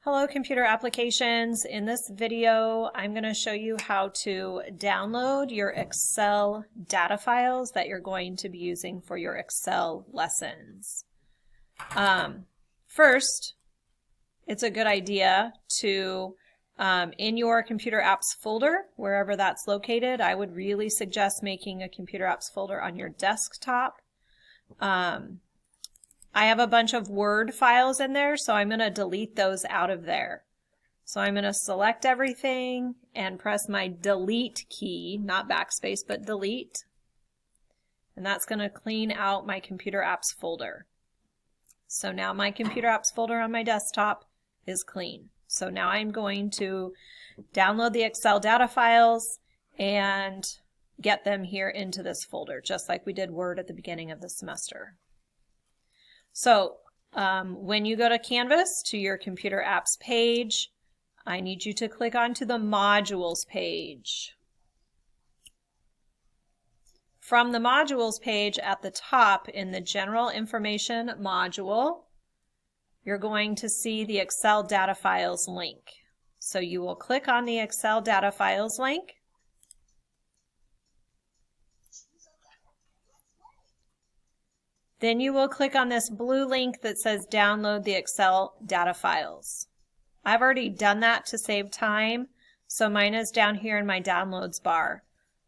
Hello computer applications. In this video I'm going to show you how to download your Excel data files that you're going to be using for your Excel lessons. First, it's a good idea to, in your computer apps folder, wherever that's located, I would really suggest making a computer apps folder on your desktop. I have a bunch of Word files in there, so I'm going to delete those out of there. So I'm going to select everything and press my delete key, not backspace, but delete. And that's going to clean out my computer apps folder. So now my computer apps folder on my desktop is clean. So now I'm going to download the Excel data files and get them here into this folder, just like we did Word at the beginning of the semester. So when you go to Canvas, to your computer apps page, I need you to click onto the modules page. From the modules page at the top in the general information module, you're going to see the Excel data files link. So you will click on the Excel data files link. Then you will click on this blue link that says download the Excel data files. I've already done that to save time, so mine is down here in my downloads bar.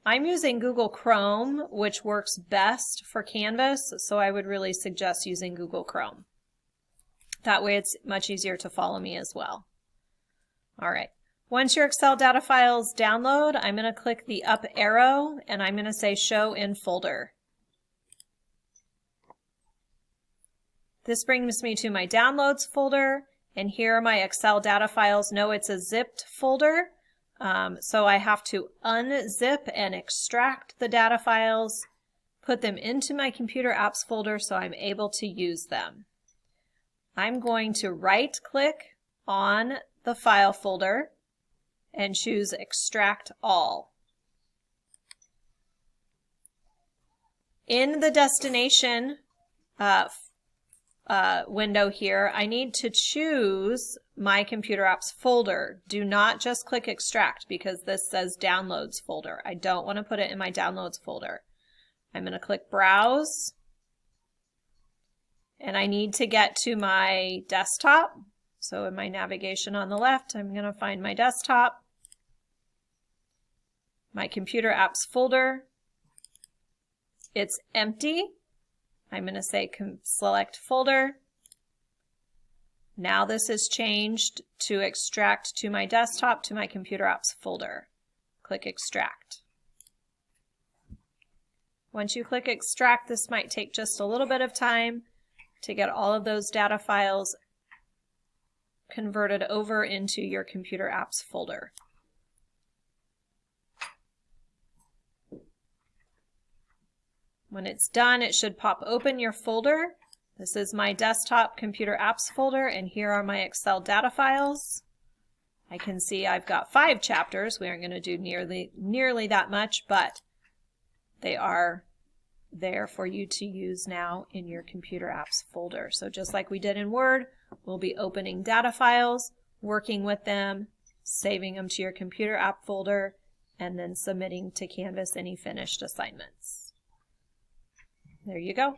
I'm using Google Chrome, which works best for Canvas, so I would really suggest using Google Chrome. That way it's much easier to follow me as well. All right. Once your Excel data files download, I'm going to click the up arrow and I'm going to say show in folder. This brings me to my downloads folder, and here are my Excel data files. No, it's a zipped folder, so I have to unzip and extract the data files, put them into my computer apps folder so I'm able to use them. I'm going to right-click on the file folder and choose Extract All. In the destination window here, I need to choose my computer apps folder. Do not just click extract because this says downloads folder. I don't want to put it in my downloads folder. I'm going to click browse and I need to get to my desktop. So in my navigation on the left, I'm going to find my desktop, my computer apps folder. It's empty. I'm going to say select folder. Now this is changed to extract to my desktop to my computer apps folder. Click extract. Once you click extract, this might take just a little bit of time to get all of those data files converted over into your computer apps folder. When it's done, it should pop open your folder. This is my desktop computer apps folder, and here are my Excel data files. I can see I've got 5 chapters. We aren't going to do nearly that much, but they are there for you to use now in your computer apps folder. So just like we did in Word, we'll be opening data files, working with them, saving them to your computer app folder, and then submitting to Canvas any finished assignments. There you go.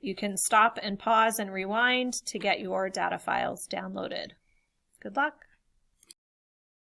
You can stop and pause and rewind to get your data files downloaded. Good luck.